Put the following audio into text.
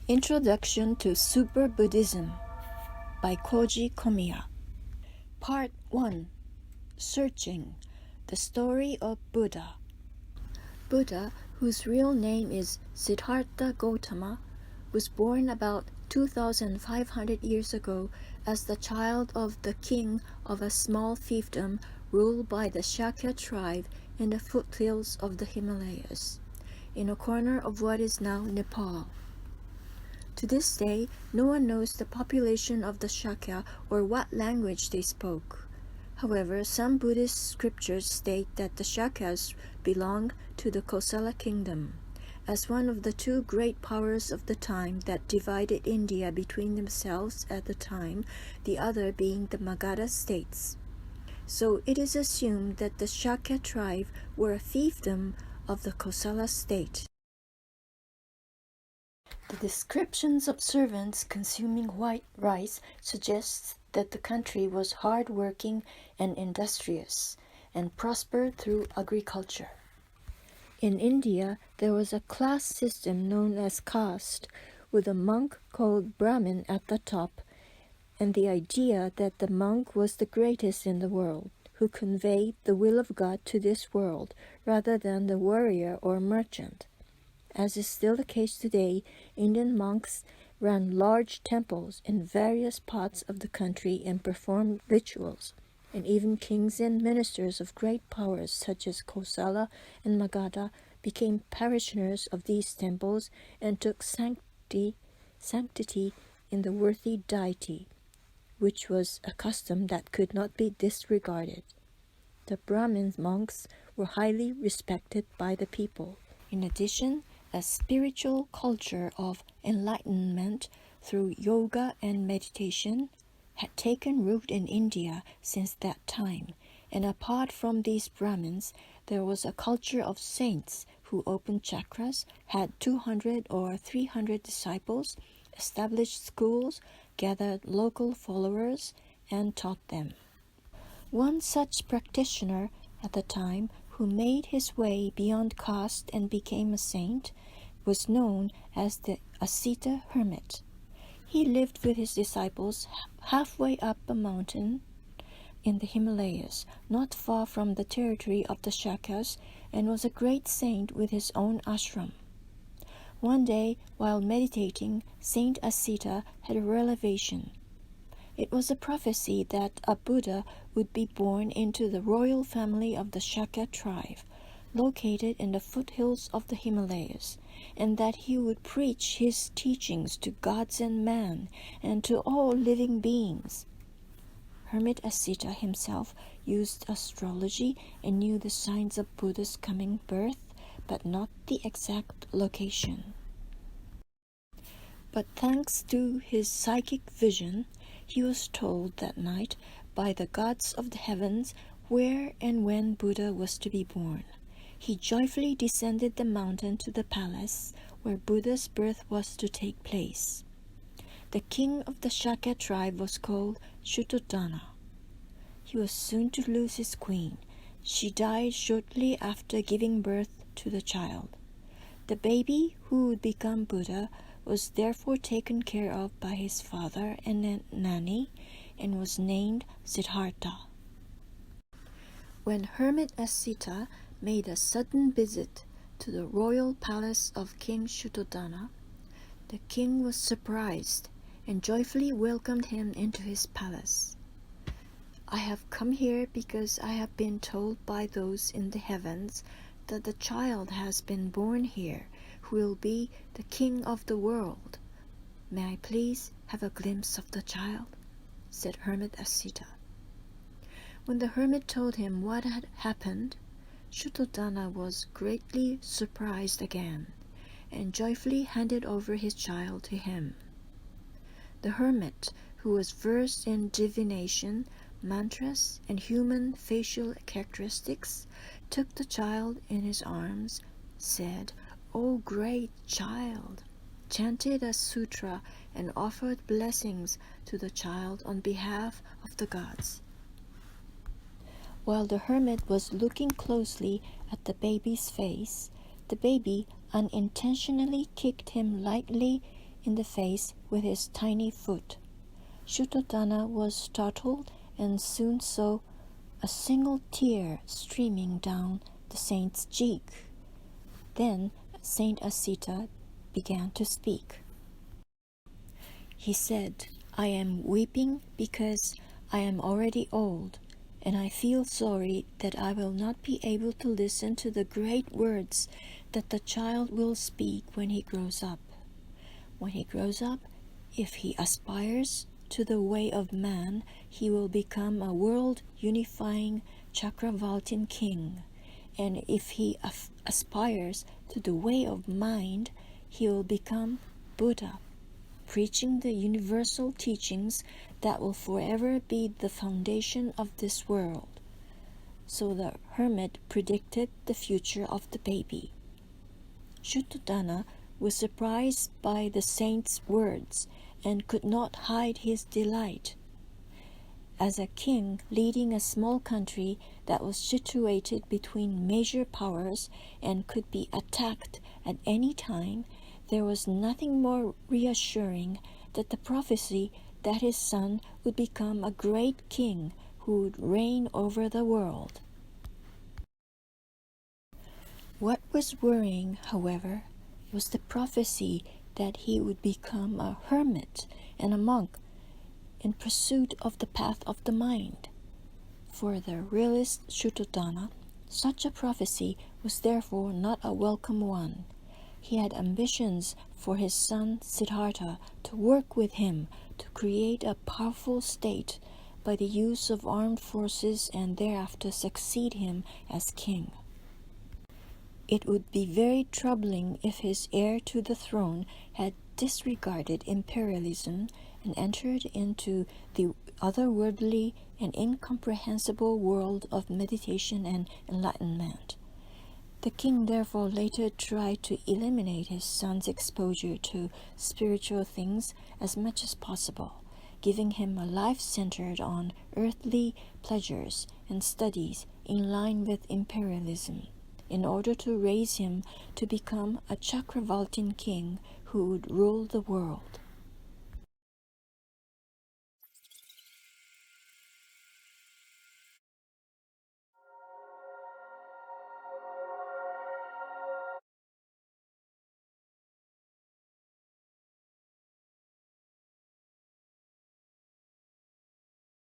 Introduction to Super Buddhism by Koji Komiya. Part 1. Searching the Story of Buddha. Buddha, whose real name is Siddhartha Gautama, was born about 2,500 years ago as the child of the king of a small fiefdom ruled by the Shakya tribe in the foothills of the Himalayas, in a corner of what is now Nepal. To this day, no one knows the population of the Shakya or what language they spoke. However, some Buddhist scriptures state that the Shakyas belonged to the Kosala kingdom, as one of the two great powers of the time that divided India between themselves at the time, the other being the Magadha states. So it is assumed that the Shakya tribe were a fiefdom of the Kosala state. The descriptions of servants consuming white rice suggests that the country was hard-working and industrious, and prospered through agriculture. In India, there was a class system known as caste, with a monk called Brahmin at the top, and the idea that the monk was the greatest in the world, who conveyed the will of God to this world, rather than the warrior or merchant. As is still the case today, Indian monks ran large temples in various parts of the country and performed rituals, and even kings and ministers of great powers such as Kosala and Magadha became parishioners of these temples and took sanctity in the worthy deity, which was a custom that could not be disregarded. The Brahmin monks were highly respected by the people. In addition, a spiritual culture of enlightenment through yoga and meditation had taken root in India since that time, and apart from these Brahmins, there was a culture of saints who opened chakras, had 200 or 300 disciples, established schools, gathered local followers, and taught them. One such practitioner at the time, who made his way beyond caste and became a saint, was known as the Asceta hermit. He lived with his disciples halfway up a mountain in the Himalayas, not far from the territory of the Shakyas, and was a great saint with his own ashram. One day, while meditating, Saint Asceta had a revelation. It was a prophecy that a Buddha would be born into the royal family of the Shakya tribe, located in the foothills of the Himalayas, and that he would preach his teachings to gods and man, and to all living beings. Hermit Asceta himself used astrology and knew the signs of Buddha's coming birth, but not the exact location. But thanks to his psychic vision, he was told that night by the gods of the heavens where and when Buddha was to be born. He joyfully descended the mountain to the palace where Buddha's birth was to take place. The king of the Shakya tribe was called Shuddhodana. He was soon to lose his queen. She died shortly after giving birth to the child. The baby who would become Buddha was therefore taken care of by his father and nanny, and was named Siddhartha. When Hermit Asceta made a sudden visit to the royal palace of King Shuddhodana, the king was surprised and joyfully welcomed him into his palace. "I have come here because I have been told by those in the heavens that the child has been born here who will be the king of the world. May I please have a glimpse of the child?" said Hermit Asceta. When the hermit told him what had happened, Shuddhodana was greatly surprised again, and joyfully handed over his child to him. The hermit, who was versed in divination, mantras, and human facial characteristics, took the child in his arms, said, "O great child," chanted a sutra, and offered blessings to the child on behalf of the gods. While the hermit was looking closely at the baby's face, the baby unintentionally kicked him lightly in the face with his tiny foot. Shuttotana was startled and soon saw a single tear streaming down the saint's cheek. Then Saint Asita began to speak. He said, "I am weeping because I am already old, and I feel sorry that I will not be able to listen to the great words that the child will speak when he grows up. When he grows up, if he aspires to the way of man, he will become a world-unifying Chakravartin king, and if he aspires to the way of mind, he will become Buddha, preaching the universal teachings that will forever be the foundation of this world." So the hermit predicted the future of the baby. Shuttotana was surprised by the saint's words and could not hide his delight. As a king leading a small country that was situated between major powers and could be attacked at any time, there was nothing more reassuring than the prophecy that his son would become a great king who would reign over the world. What was worrying, however, was the prophecy that he would become a hermit and a monk in pursuit of the path of the mind. For the realist Shuttotana, such a prophecy was therefore not a welcome one. He had ambitions for his son Siddhartha to work with him to create a powerful state by the use of armed forces and thereafter succeed him as king. It would be very troubling if his heir to the throne had disregarded imperialism and entered into the otherworldly and incomprehensible world of meditation and enlightenment. The king therefore later tried to eliminate his son's exposure to spiritual things as much as possible, giving him a life centered on earthly pleasures and studies in line with imperialism, in order to raise him to become a Chakravartin king who would rule the world.